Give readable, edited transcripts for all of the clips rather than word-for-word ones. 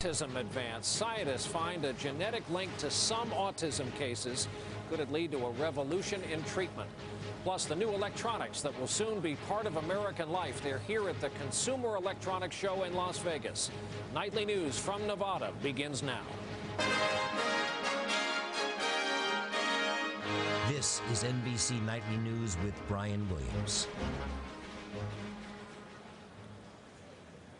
autism advance? Scientists find a genetic link to some autism cases. Could it lead to a revolution in treatment? Plus, the new electronics that will soon be part of American life. They're here at the Consumer Electronics Show in Las Vegas. Nightly news from Nevada begins now. This is NBC Nightly News with Brian Williams.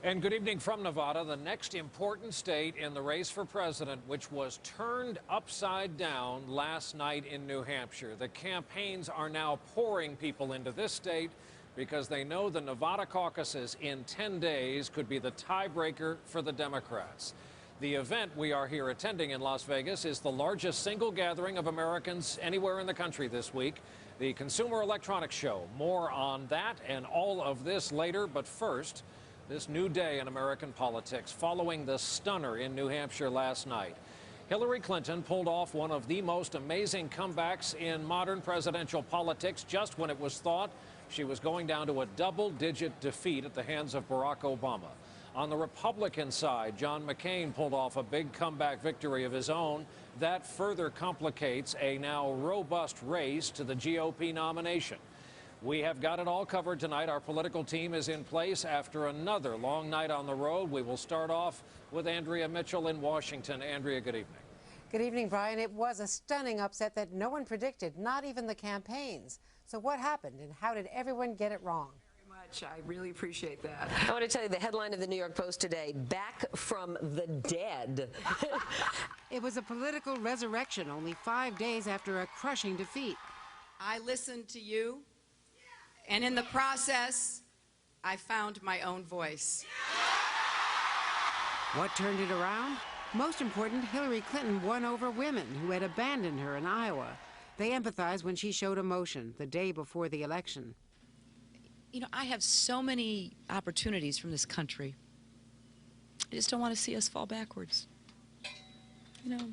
And good evening from Nevada, the next important state in the race for president, which was turned upside down last night in New Hampshire. The campaigns are now pouring people into this state because they know the Nevada caucuses in 10 days could be the tiebreaker for the Democrats. The event we are here attending in Las Vegas is the largest single gathering of Americans anywhere in the country this week, the Consumer Electronics Show. More on that and all of this later, but first, this new day in American politics following the stunner in New Hampshire last night. Hillary Clinton pulled off one of the most amazing comebacks in modern presidential politics just when it was thought she was going down to a double-digit defeat at the hands of Barack Obama. On the Republican side, John McCain pulled off a big comeback victory of his own. That further complicates a now robust race to the GOP nomination. We have got it all covered tonight. Our political team is in place after another long night on the road. We will start off with Andrea Mitchell in Washington. Andrea, good evening. Good evening, Brian. It was a stunning upset that no one predicted, not even the campaigns. So what happened and how did everyone get it wrong? Very much. I really appreciate that. I want to tell you the headline of the New York Post today, "Back from the Dead." It was a political resurrection only 5 days after a crushing defeat. I listened to you, and in the process, I found my own voice. What turned it around? Most important, Hillary Clinton won over women who had abandoned her in Iowa. They empathized when she showed emotion the day before the election. You know, I have so many opportunities from this country. I just don't want to see us fall backwards. You know.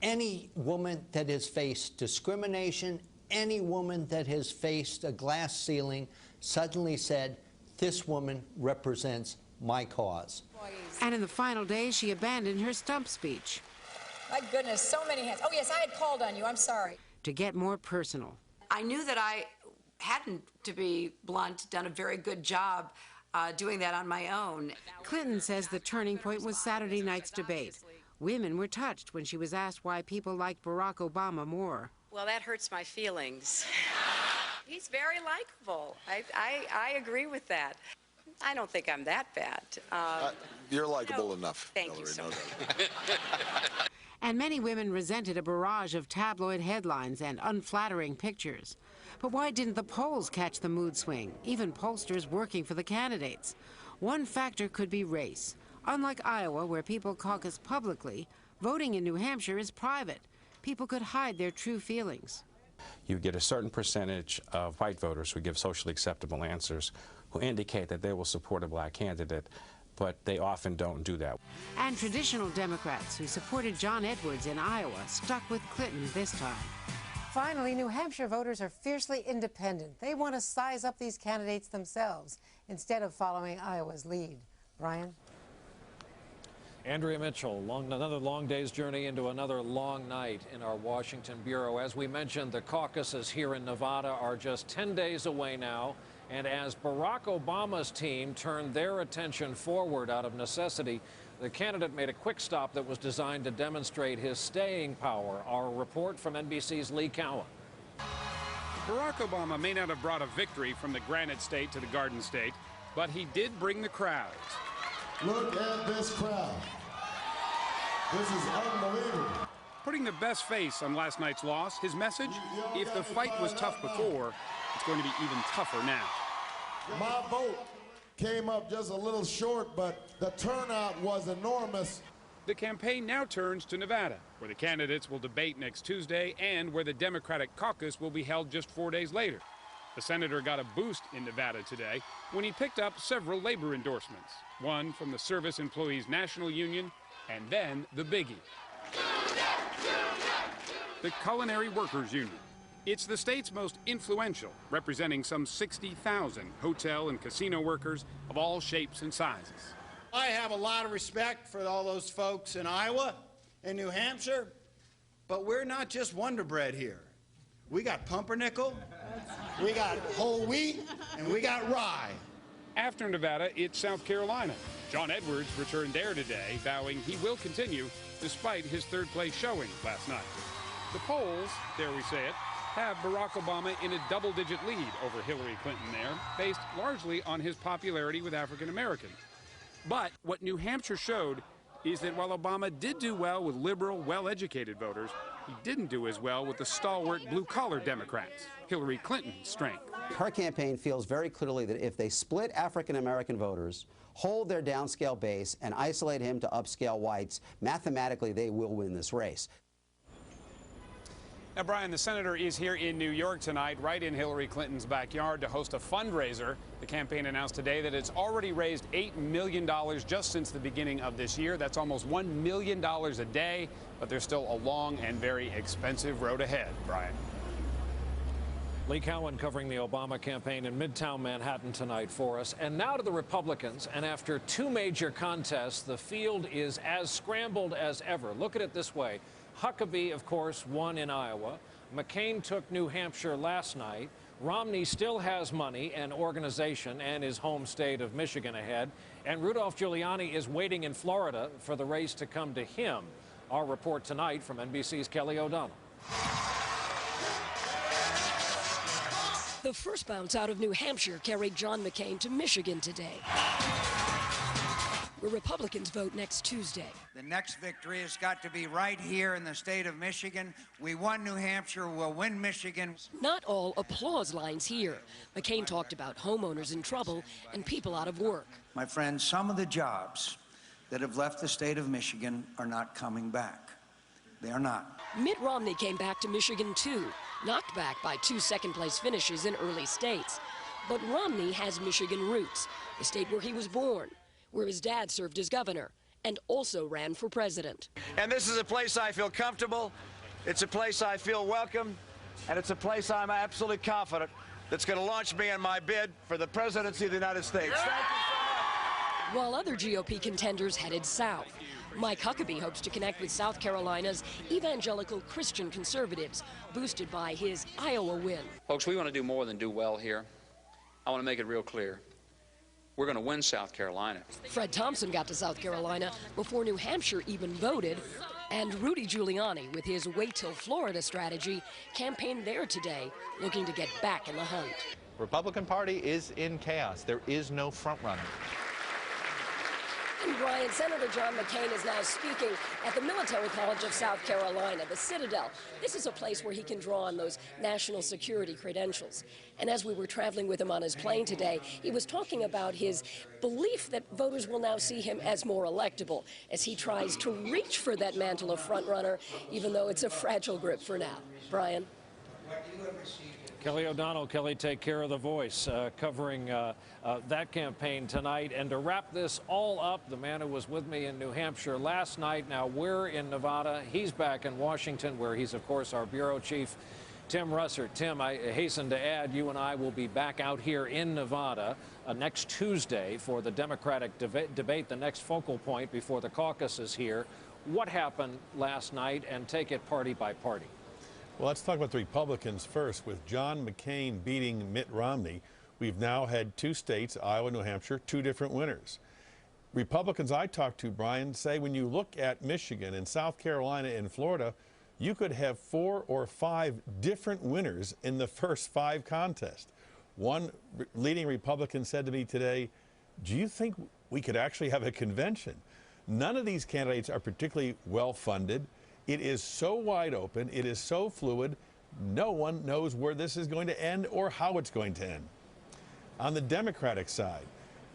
Any woman that has faced discrimination, any woman that has faced a glass ceiling suddenly said, this woman represents my cause. And in the final days, she abandoned her stump speech. My goodness, so many hands. Oh, yes, I had called on you. I'm sorry. To get more personal. I knew that I hadn't, to be blunt, done a very good job doing that on my own. Clinton says the turning point was Saturday night's debate. Women were touched when she was asked why people liked Barack Obama more. Well, that hurts my feelings. He's very likable. I agree with that. I don't think I'm that bad. You're likable enough. Thank Hillary, you so no much. doubt. And many women resented a barrage of tabloid headlines and unflattering pictures. But why didn't the polls catch the mood swing, even pollsters working for the candidates? One factor could be race. Unlike Iowa, where people caucus publicly, voting in New Hampshire is private. People could hide their true feelings. You get a certain percentage of white voters who give socially acceptable answers, who indicate that they will support a black candidate, but they often don't do that. And traditional Democrats who supported John Edwards in Iowa stuck with Clinton this time. Finally, New Hampshire voters are fiercely independent. They want to size up these candidates themselves instead of following Iowa's lead. Brian? Andrea Mitchell, another long day's journey into another long night in our Washington bureau. As we mentioned, the caucuses here in Nevada are just 10 days away now. And as Barack Obama's team turned their attention forward out of necessity, the candidate made a quick stop that was designed to demonstrate his staying power. Our report from NBC's Lee Cowan. Barack Obama may not have brought a victory from the Granite State to the Garden State, but he did bring the crowds. Look at this crowd. This is unbelievable. Putting the best face on last night's loss, his message, if the fight was tough before, it's going to be even tougher now. My vote came up just a little short, but the turnout was enormous. The campaign now turns to Nevada, where the candidates will debate next Tuesday and where the Democratic caucus will be held just 4 days later. The senator got a boost in Nevada today when he picked up several labor endorsements, one from the Service Employees National Union, and then the biggie, the Culinary Workers Union. It's the state's most influential, representing some 60,000 hotel and casino workers of all shapes and sizes. I have a lot of respect for all those folks in Iowa and New Hampshire, but we're not just Wonder Bread here. We got pumpernickel, we got whole wheat, and we got rye. After Nevada, it's South Carolina. John Edwards returned there today, vowing he will continue despite his third-place showing last night. The polls, dare we say it, have Barack Obama in a double-digit lead over Hillary Clinton there, based largely on his popularity with African Americans. But what New Hampshire showed is that while Obama did do well with liberal, well-educated voters, he didn't do as well with the stalwart blue-collar Democrats, Hillary Clinton's strength. Her campaign feels very clearly that if they split African-American voters, hold their downscale base, and isolate him to upscale whites, mathematically they will win this race. Now, Brian, the senator is here in New York tonight, right in Hillary Clinton's backyard, to host a fundraiser. The campaign announced today that it's already raised $8 million just since the beginning of this year. That's almost $1 million a day, but there's still a long and very expensive road ahead. Brian. Lee Cowan covering the Obama campaign in Midtown Manhattan tonight for us. And now to the Republicans. And after two major contests, the field is as scrambled as ever. Look at it this way. Huckabee, of course, won in Iowa. McCain took New Hampshire last night. Romney still has money and organization and his home state of Michigan ahead. And Rudolph Giuliani is waiting in Florida for the race to come to him. Our report tonight from NBC's Kelly O'Donnell. The first bounce out of New Hampshire carried John McCain to Michigan today, where Republicans vote next Tuesday. The next victory has got to be right here in the state of Michigan. We won New Hampshire, we'll win Michigan. Not all applause lines here. McCain talked about homeowners in trouble and people out of work. My friends, some of the jobs that have left the state of Michigan are not coming back. They are not. Mitt Romney came back to Michigan too, knocked back by two second-place finishes in early states. But Romney has Michigan roots, the state where he was born, where his dad served as governor and also ran for president. And this is a place I feel comfortable, it's a place I feel welcome, and it's a place I'm absolutely confident that's going to launch me in my bid for the presidency of the United States. Thank you so much. While other GOP contenders headed south, Mike Huckabee hopes to connect with South Carolina's evangelical Christian conservatives, boosted by his Iowa win. Folks, we want to do more than do well here. I want to make it real clear. We're going to win South Carolina. Fred Thompson got to South Carolina before New Hampshire even voted. And Rudy Giuliani, with his wait till Florida strategy, campaigned there today, looking to get back in the hunt. Republican Party is in chaos. There is no front runner. And Brian, Senator John McCain is now speaking at the Military College of South Carolina, the Citadel. This is a place where he can draw on those national security credentials. And as we were traveling with him on his plane today, he was talking about his belief that voters will now see him as more electable as he tries to reach for that mantle of frontrunner, even though it's a fragile grip for now. Brian? Kelly O'Donnell. Kelly, take care of the voice, covering that campaign tonight. And to wrap this all up, the man who was with me in New Hampshire last night, now we're in Nevada. He's back in Washington, where he's, of course, our bureau chief, Tim Russert. Tim, I hasten to add, you and I will be back out here in Nevada next Tuesday for the Democratic debate, the next focal point before the caucus is here. What happened last night, and take it party by party? Well, let's talk about the Republicans first. With John McCain beating Mitt Romney, we've now had two states, Iowa, New Hampshire, two different winners. Republicans I talked to, Brian, say when you look at Michigan and South Carolina and Florida, you could have 4 or 5 different winners in the first 5 contests. One leading Republican said to me today, do you think we could actually have a convention? None of these candidates are particularly well funded. It is so wide open, it is so fluid, no one knows where this is going to end or how it's going to end. On the Democratic side,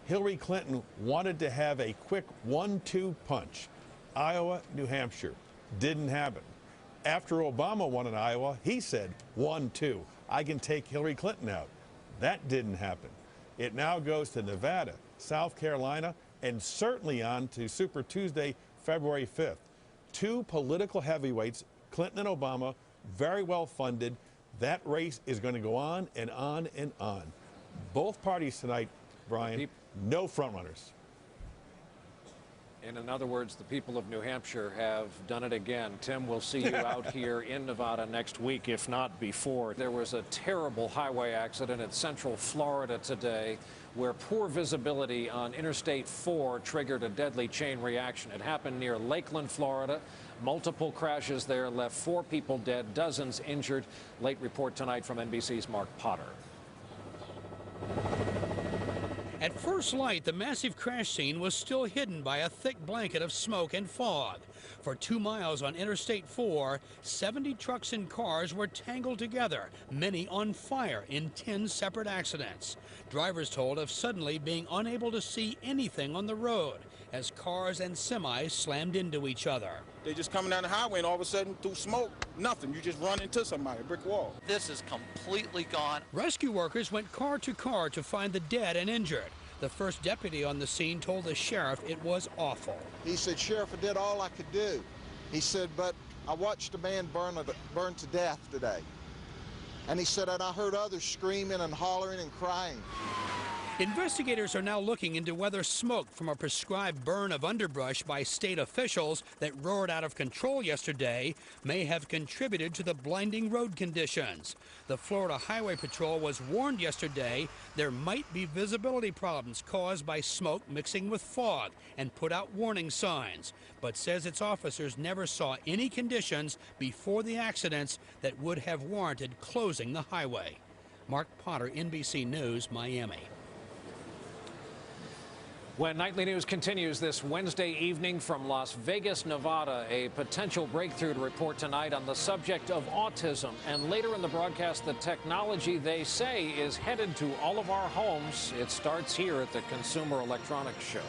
Hillary Clinton wanted to have a quick 1-2 punch. Iowa, New Hampshire, didn't happen. After Obama won in Iowa, he said 1-2, I can take Hillary Clinton out. That didn't happen. It now goes to Nevada, South Carolina, and certainly on to Super Tuesday, February 5th. 2 political heavyweights, Clinton and Obama, very well funded. That race is going to go on and on and on. Both parties tonight, Brian, no frontrunners. And in other words, the people of New Hampshire have done it again. Tim, we'll see you out here in Nevada next week, if not before. There was a terrible highway accident in central Florida today where poor visibility on Interstate 4 triggered a deadly chain reaction. It happened near Lakeland, Florida. Multiple crashes there left 4 people dead, dozens injured. Late report tonight from NBC's Mark Potter. At first light, the massive crash scene was still hidden by a thick blanket of smoke and fog. For 2 miles on Interstate 4, 70 trucks and cars were tangled together, many on fire in 10 separate accidents. Drivers told of suddenly being unable to see anything on the road as cars and semis slammed into each other. They're just coming down the highway and all of a sudden through smoke, nothing. You just run into somebody, a brick wall. This is completely gone. Rescue workers went car to car to find the dead and injured. The first deputy on the scene told the sheriff it was awful. He said, Sheriff, I did all I could do. He said, but I watched a man burn to death today. And he said, and I heard others screaming and hollering and crying. Investigators are now looking into whether smoke from a prescribed burn of underbrush by state officials that roared out of control yesterday may have contributed to the blinding road conditions. The Florida Highway Patrol was warned yesterday there might be visibility problems caused by smoke mixing with fog and put out warning signs, but says its officers never saw any conditions before the accidents that would have warranted closing the highway. Mark Potter, NBC News, Miami. When Nightly News continues this Wednesday evening from Las Vegas, Nevada, a potential breakthrough to report tonight on the subject of autism. And later in the broadcast, the technology they say is headed to all of our homes. It starts here at the Consumer Electronics Show.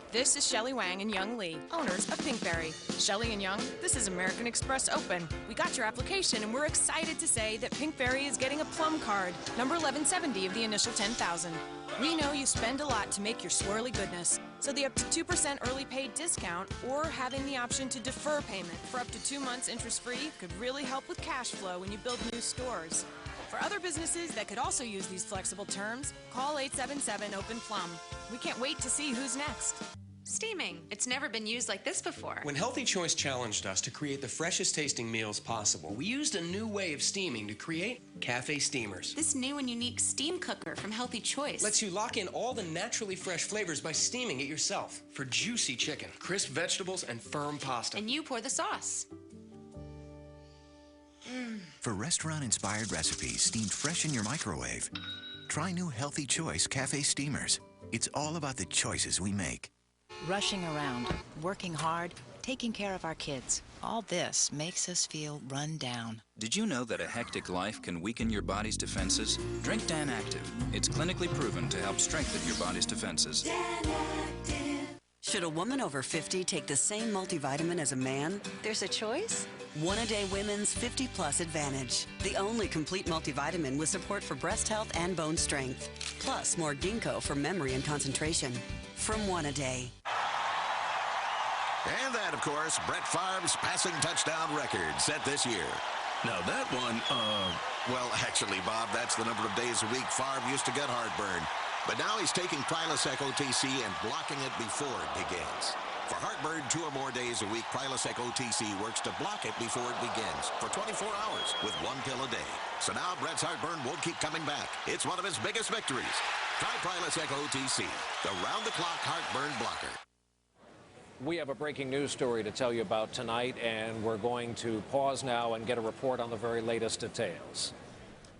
This is Shelley Wang and Young Lee, owners of Pinkberry. Shelley and Young, this is American Express Open. We got your application and we're excited to say that Pinkberry is getting a plum card, number 1170 of the initial 10,000. We know you spend a lot to make your swirly goodness, so the up to 2% early paid discount or having the option to defer payment for up to 2 months interest-free could really help with cash flow when you build new stores. For other businesses that could also use these flexible terms, call 877-OPEN-PLUM. We can't wait to see who's next. Steaming. It's never been used like this before. When Healthy Choice challenged us to create the freshest tasting meals possible, we used a new way of steaming to create cafe steamers. This new and unique steam cooker from Healthy Choice lets you lock in all the naturally fresh flavors by steaming it yourself for juicy chicken, crisp vegetables, and firm pasta. And you pour the sauce. For restaurant-inspired recipes steamed fresh in your microwave, try new Healthy Choice cafe steamers. It's all about the choices we make. Rushing around, working hard, taking care of our kids. All this makes us feel run down. Did you know that a hectic life can weaken your body's defenses? Drink Dan Active. It's clinically proven to help strengthen your body's defenses. Should a woman over 50 take the same multivitamin as a man? There's a choice? One A Day Women's 50 Plus Advantage. The only complete multivitamin with support for breast health and bone strength. Plus more ginkgo for memory and concentration. From One A Day. And that, of course, Brett Favre's passing touchdown record set this year. Now that one, well, actually, Bob, that's the number of days a week Favre used to get heartburn. But now he's taking Prilosec OTC and blocking it before it begins. For heartburn 2 or more days a week, Prilosec OTC works to block it before it begins for 24 hours with 1 pill a day. So now Brett's heartburn won't keep coming back. It's one of his biggest victories. Try Prilosec OTC, the round-the-clock heartburn blocker. We have a breaking news story to tell you about tonight, and we're going to pause now and get a report on the very latest details.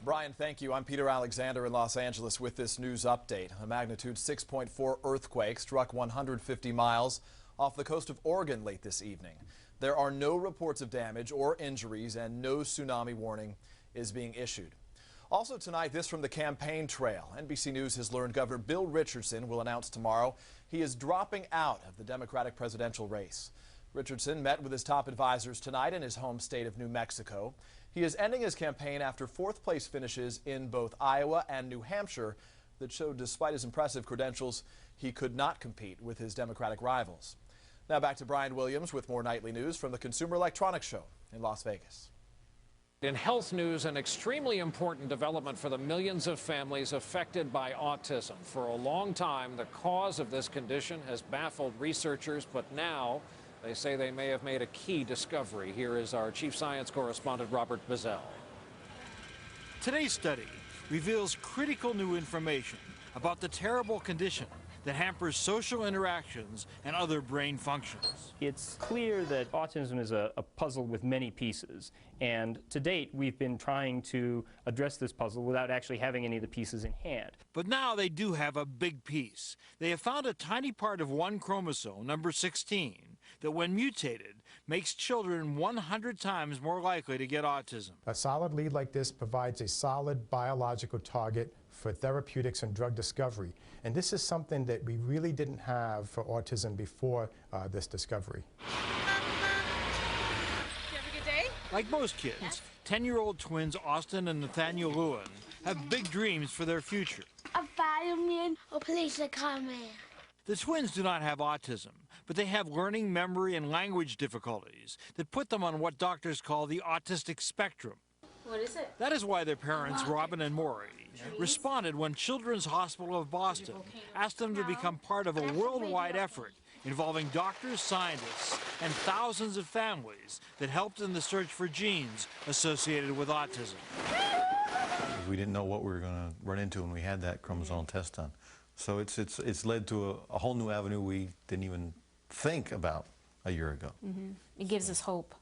Brian, thank you. I'm Peter Alexander in Los Angeles with this news update. A magnitude 6.4 earthquake struck 150 miles off the coast of Oregon late this evening. There are no reports of damage or injuries, and no tsunami warning is being issued. Also tonight, this from the campaign trail. NBC News has learned Governor Bill Richardson will announce tomorrow he is dropping out of the Democratic presidential race. Richardson met with his top advisors tonight in his home state of New Mexico. He is ending his campaign after fourth-place finishes in both Iowa and New Hampshire that showed despite his impressive credentials, he could not compete with his Democratic rivals. Now back to Brian Williams with more Nightly News from the Consumer Electronics Show in Las Vegas. In health news, an extremely important development for the millions of families affected by autism. For a long time, the cause of this condition has baffled researchers, but now they say they may have made a key discovery. Here is our chief science correspondent, Robert Bazell. Today's study reveals critical new information about the terrible condition that hampers social interactions and other brain functions. It's clear that autism is a puzzle with many pieces, and to date we've been trying to address this puzzle without actually having any of the pieces in hand. But now they do have a big piece. They have found a tiny part of one chromosome, number 16, that when mutated makes children 100 times more likely to get autism. A solid lead like this provides a solid biological target for therapeutics and drug discovery. And this is something that we really didn't have for autism before this discovery. Did you have a good day? Like most kids, 10-year-old twins Austin and Nathaniel Lewin have big dreams for their future. A fireman or police are coming. The twins do not have autism, but they have learning, memory, and language difficulties that put them on what doctors call the autistic spectrum. What is it? That is why their parents, Robin and Maury, responded when Children's Hospital of Boston asked them to become part of a worldwide effort involving doctors, scientists, and thousands of families that helped in the search for genes associated with autism. We didn't know what we were going to run into when we had that chromosomal test done. So it's led to a whole new avenue we didn't even think about a year ago. It gives us hope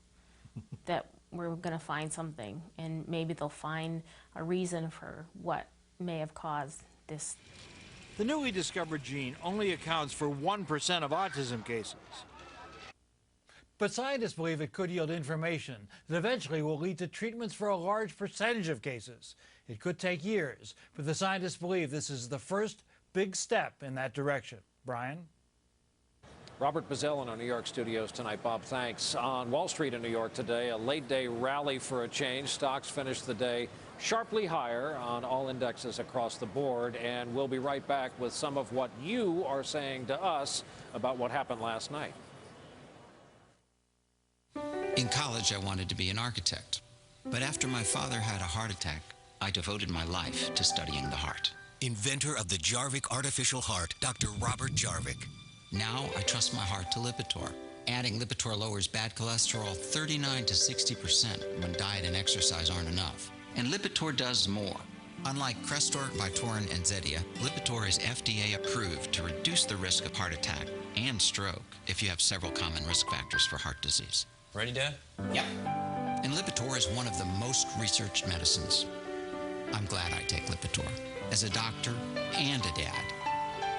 that we're going to find something, and maybe they'll find a reason for what may have caused this. The newly discovered gene only accounts for 1% of autism cases. But scientists believe it could yield information that eventually will lead to treatments for a large percentage of cases. It could take years, but the scientists believe this is the first big step in that direction. Brian? Robert Bazell in our New York studios tonight. Bob, thanks. On Wall Street in New York today, a late-day rally for a change. Stocks finished the day sharply higher on all indexes across the board, and we'll be right back with some of what you are saying to us about what happened last night. In college, I wanted to be an architect. But after my father had a heart attack, I devoted my life to studying the heart. Inventor of the Jarvik artificial heart, Dr. Robert Jarvik. Now I trust my heart to Lipitor. Adding Lipitor lowers bad cholesterol 39 to 60% when diet and exercise aren't enough. And Lipitor does more. Unlike Crestor, Vytorin, and Zetia, Lipitor is FDA approved to reduce the risk of heart attack and stroke if you have several common risk factors for heart disease. Ready, Dad? Yep. And Lipitor is one of the most researched medicines. I'm glad I take Lipitor as a doctor and a dad.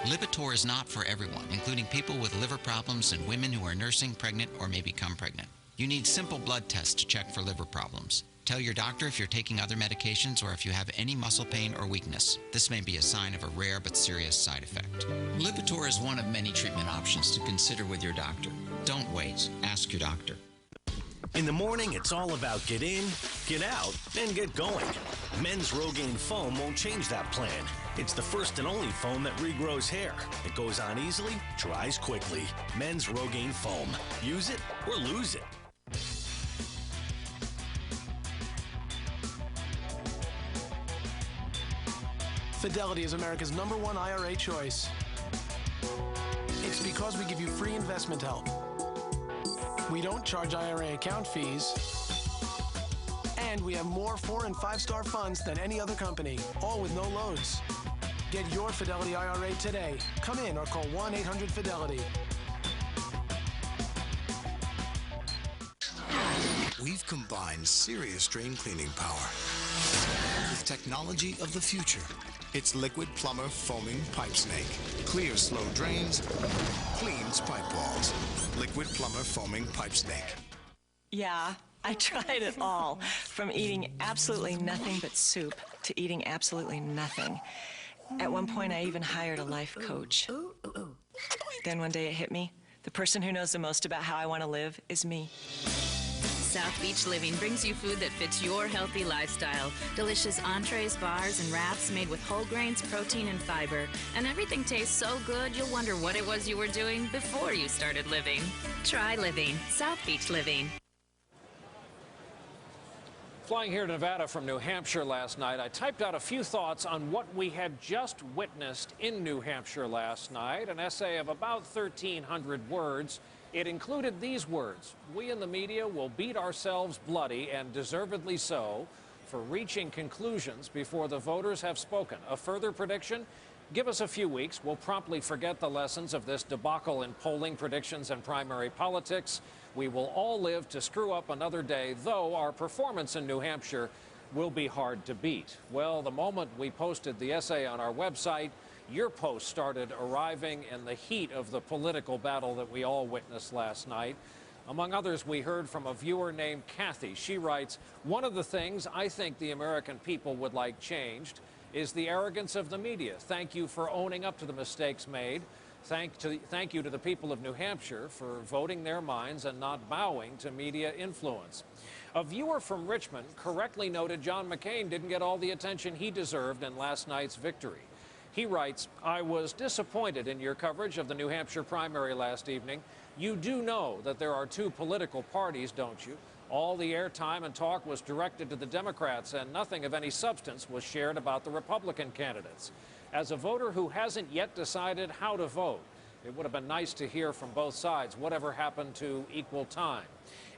Lipitor is not for everyone, including people with liver problems and women who are nursing, pregnant, or may become pregnant. You need simple blood tests to check for liver problems. Tell your doctor if you're taking other medications or if you have any muscle pain or weakness. This may be a sign of a rare but serious side effect. Lipitor is one of many treatment options to consider with your doctor. Don't wait. Ask your doctor. In the morning, it's all about get in, get out, and get going. Men's Rogaine foam won't change that plan. It's the first and only foam that regrows hair. It goes on easily, dries quickly. Men's Rogaine foam. Use it or lose it. Fidelity is America's #1 IRA choice. It's because we give you free investment help. We don't charge IRA account fees. And we have more 4- and 5-star funds than any other company, all with no loads. Get your Fidelity IRA today. Come in or call 1-800-FIDELITY. We've combined serious drain cleaning power with technology of the future. It's Liquid Plumber Foaming Pipe Snake. Clears slow drains, cleans pipe walls. Liquid Plumber Foaming Pipe Snake. Yeah, I tried it all. From eating absolutely nothing but soup to eating absolutely nothing. At one point, I even hired a life coach. Then one day it hit me. The person who knows the most about how I want to live is me. South Beach Living brings you food that fits your healthy lifestyle. Delicious entrees, bars, and wraps made with whole grains, protein, and fiber. And everything tastes so good, you'll wonder what it was you were doing before you started living. Try living. South Beach Living. Flying here to Nevada from New Hampshire last night, I typed out a few thoughts on what we had just witnessed in New Hampshire last night, an essay of about 1,300 words. It included these words: "We in the media will beat ourselves bloody, and deservedly so, for reaching conclusions before the voters have spoken. A further prediction? Give us a few weeks. We'll promptly forget the lessons of this debacle in polling predictions and primary politics. We will all live to screw up another day, though our performance in New Hampshire will be hard to beat." Well, the moment we posted the essay on our website, your posts started arriving in the heat of the political battle that we all witnessed last night. Among others, we heard from a viewer named Kathy. She writes, "One of the things I think the American people would like changed is the arrogance of the media. Thank you for owning up to the mistakes made. Thank you to the people of New Hampshire for voting their minds and not bowing to media influence." A viewer from Richmond correctly noted John McCain didn't get all the attention he deserved in last night's victory. He writes, "I was disappointed in your coverage of the New Hampshire primary last evening. You do know that there are two political parties, don't you? All the airtime and talk was directed to the Democrats, and nothing of any substance was shared about the Republican candidates. As a voter who hasn't yet decided how to vote, it would have been nice to hear from both sides whatever happened to equal time."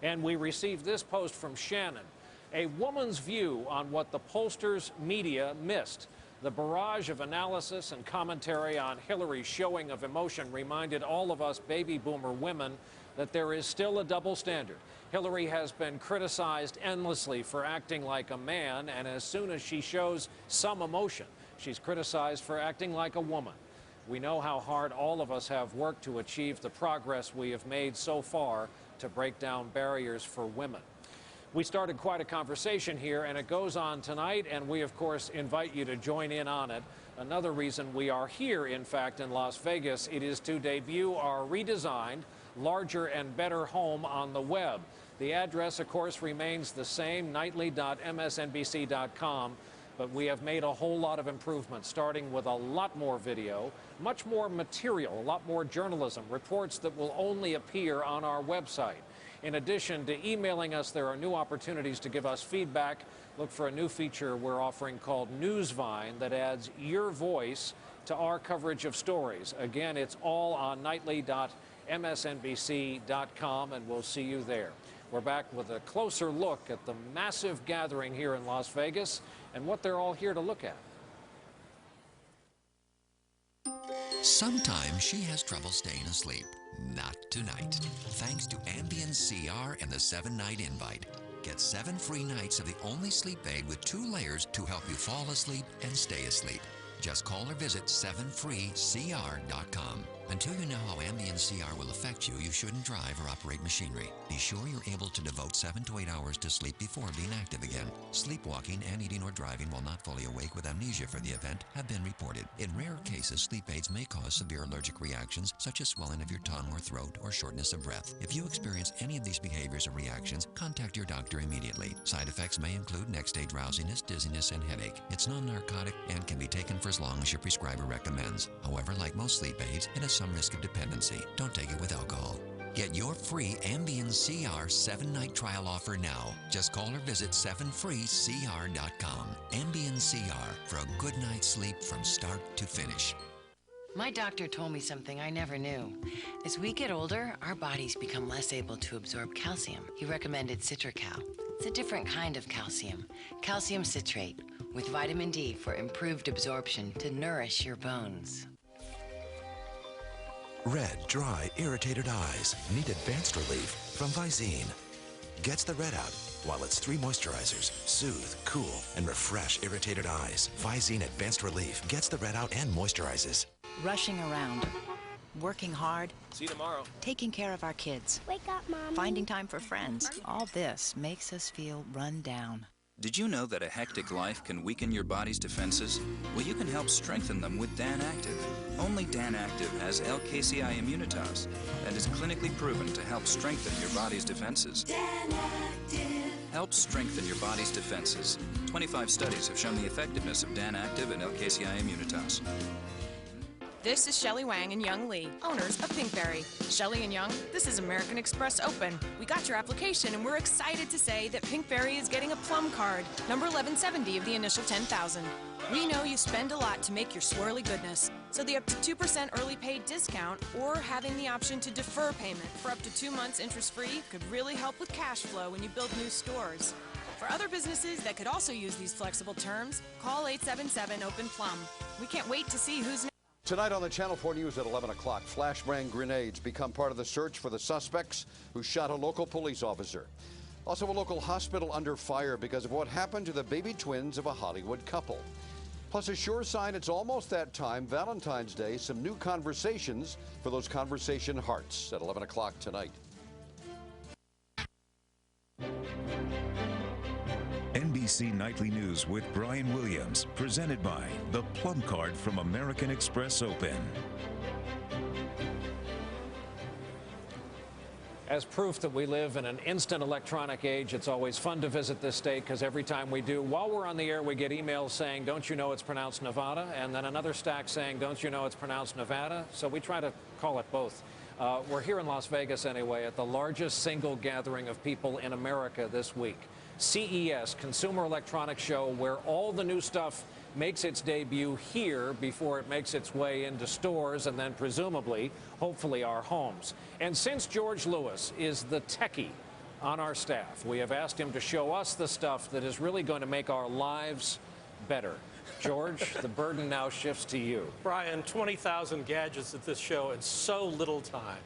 And we received this post from Shannon: "A woman's view on what the pollsters' media missed. The barrage of analysis and commentary on Hillary's showing of emotion reminded all of us baby boomer women that there is still a double standard. Hillary has been criticized endlessly for acting like a man, and as soon as she shows some emotion, she's criticized for acting like a woman. We know how hard all of us have worked to achieve the progress we have made so far to break down barriers for women." We started quite a conversation here, and it goes on tonight, and we, of course, invite you to join in on it. Another reason we are here, in fact, in Las Vegas, it is to debut our redesigned, larger and better home on the web. The address, of course, remains the same, nightly.msnbc.com, but we have made a whole lot of improvements, starting with a lot more video, much more material, a lot more journalism, reports that will only appear on our website. In addition to emailing us, there are new opportunities to give us feedback. Look for a new feature we're offering called Newsvine that adds your voice to our coverage of stories. Again, it's all on nightly.msnbc.com, and we'll see you there. We're back with a closer look at the massive gathering here in Las Vegas and what they're all here to look at. Sometimes she has trouble staying asleep. Not tonight. Thanks to Ambien CR and the 7-night invite. Get 7 free nights of the only sleep aid with 2 layers to help you fall asleep and stay asleep. Just call or visit 7freecr.com. Until you know how Ambien CR will affect you, you shouldn't drive or operate machinery. Be sure you're able to devote 7 to 8 hours to sleep before being active again. Sleepwalking and eating or driving while not fully awake with amnesia for the event have been reported. In rare cases, sleep aids may cause severe allergic reactions such as swelling of your tongue or throat or shortness of breath. If you experience any of these behaviors or reactions, contact your doctor immediately. Side effects may include next-day drowsiness, dizziness, and headache. It's non-narcotic and can be taken for as long as your prescriber recommends. However, like most sleep aids, it has some risk of dependency. Don't take it with alcohol. Get your free Ambien CR 7-night trial offer now. Just call or visit 7freecr.com. Ambien CR for a good night's sleep from start to finish. My doctor told me something I never knew. As we get older, our bodies become less able to absorb calcium. He recommended Citracal. It's a different kind of calcium, calcium citrate, with vitamin D for improved absorption to nourish your bones. Red, dry, irritated eyes need advanced relief from Visine. Gets the red out while its 3 moisturizers soothe, cool, and refresh irritated eyes. Visine Advanced Relief gets the red out and moisturizes. Rushing around, working hard, See you tomorrow. taking care of our kids, Wake up, Mom. finding time for friends. All this makes us feel run down. Did you know that a hectic life can weaken your body's defenses? Well, you can help strengthen them with Dan Active. Only Dan Active has LKCI Immunitas that is clinically proven to help strengthen your body's defenses. Dan Active. Help strengthen your body's defenses. 25 studies have shown the effectiveness of Dan Active and LKCI Immunitas. This is Shelley Wang and Young Lee, owners of Pinkberry. Shelley and Young, this is American Express Open. We got your application and we're excited to say that Pinkberry is getting a plum card, number 1170 of the initial 10,000. We know you spend a lot to make your swirly goodness, so the up to 2% early pay discount or having the option to defer payment for up to 2 months interest-free could really help with cash flow when you build new stores. For other businesses that could also use these flexible terms, call 877-OPEN-PLUM. We can't wait to see who's next. Tonight on the Channel 4 News at 11 o'clock, flashbang grenades become part of the search for the suspects who shot a local police officer. Also, a local hospital under fire because of what happened to the baby twins of a Hollywood couple. Plus, a sure sign it's almost that time, Valentine's Day, some new conversations for those conversation hearts at 11 o'clock tonight. NBC Nightly News with Brian Williams, presented by the Plum Card from American Express Open. As proof that we live in an instant electronic age, it's always fun to visit this state because every time we do, while we're on the air, we get emails saying, don't you know it's pronounced Nevada? And then another stack saying, don't you know it's pronounced Nevada? So we try to call it both. We're here in Las Vegas anyway at the largest single gathering of people in America this week. CES, Consumer Electronics Show, where all the new stuff makes its debut here before it makes its way into stores and then presumably, hopefully, our homes. And since George Lewis is the techie on our staff, we have asked him to show us the stuff that is really going to make our lives better. George, the burden now shifts to you. Brian, 20,000 gadgets at this show in so little time.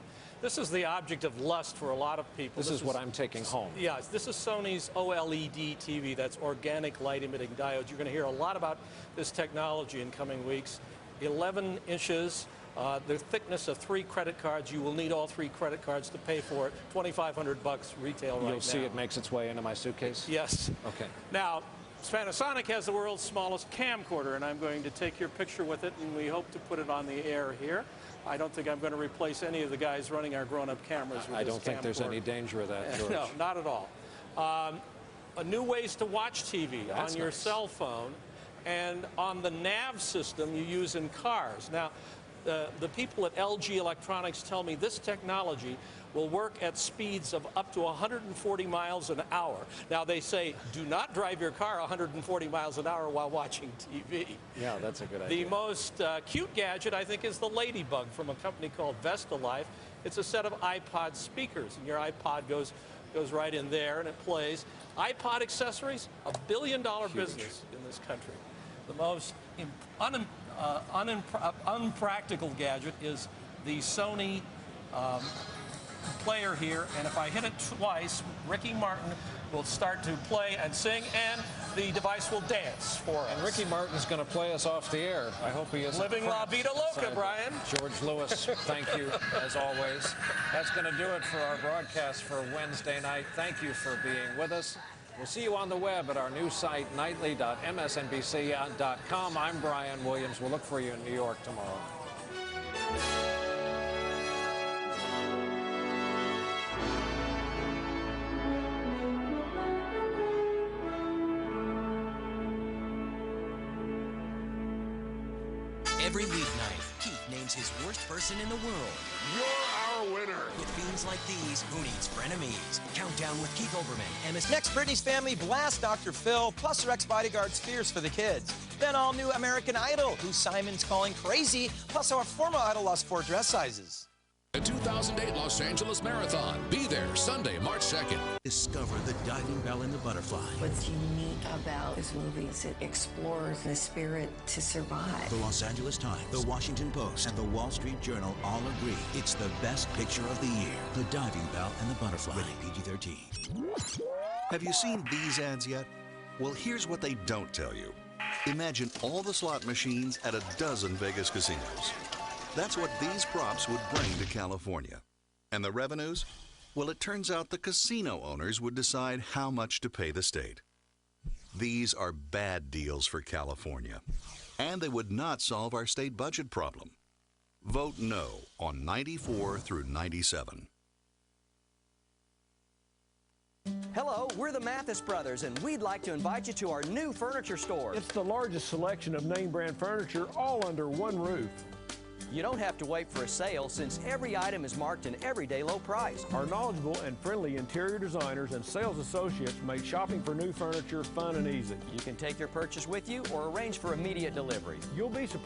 This is the object of lust for a lot of people. This is what I'm taking home. Yes, this is Sony's OLED TV. That's organic light emitting diodes. You're going to hear a lot about this technology in coming weeks. 11 inches, the thickness of 3 credit cards. You will need all 3 credit cards to pay for it. $2,500 retail right now. You'll see it makes its way into my suitcase? Yes. Okay. Now, Panasonic has the world's smallest camcorder, and I'm going to take your picture with it, and we hope to put it on the air here. I don't think I'm going to replace any of the guys running our grown-up cameras with I don't think there's any danger of that, George. No, not at all. New ways to watch TV on your cell phone and on the nav system you use in cars. Now, the people at LG Electronics tell me this technology will work at speeds of up to 140 miles an hour. Now, they say, do not drive your car 140 miles an hour while watching TV. Yeah, that's a good idea. The most cute gadget, I think, is the Ladybug from a company called Vesta Life. It's a set of iPod speakers, and your iPod goes right in there, and it plays. iPod accessories, $1 billion business in this country. The most unpractical gadget is the Sony player here, and if I hit it twice, Ricky Martin will start to play and sing, and the device will dance for us. And Ricky Martin's going to play us off the air. I hope he is. Living La Vida Loca, Brian. George Lewis, thank you, as always. That's going to do it for our broadcast for Wednesday night. Thank you for being with us. We'll see you on the web at our new site, nightly.msnbc.com. I'm Brian Williams. We'll look for you in New York tomorrow. Every weeknight, Keith names his worst person in the world. You're our winner. With themes like these, who needs frenemies? Countdown with Keith Olbermann. Next, Britney's family blasts Dr. Phil, plus her ex-bodyguard's fears for the kids. Then all new American Idol, who Simon's calling crazy, plus our former Idol lost 4 dress sizes. The 2008 Los Angeles Marathon. Be there Sunday, March 2nd. Discover the diving bell and the butterfly. What's unique about this movie is it explores the spirit to survive. The Los Angeles Times, the Washington Post, and the Wall Street Journal all agree it's the best picture of the year. The diving bell and the butterfly. Rated PG-13. Have you seen these ads yet? Well, here's what they don't tell you. Imagine all the slot machines at a dozen Vegas casinos. That's what these props would bring to California. And the revenues? Well, it turns out the casino owners would decide how much to pay the state. These are bad deals for California, and they would not solve our state budget problem. Vote no on 94 through 97. Hello, we're the Mathis Brothers, and we'd like to invite you to our new furniture store. It's the largest selection of name brand furniture all under one roof. You don't have to wait for a sale since every item is marked an everyday low price. Our knowledgeable and friendly interior designers and sales associates make shopping for new furniture fun and easy. You can take your purchase with you or arrange for immediate delivery. You'll be surprised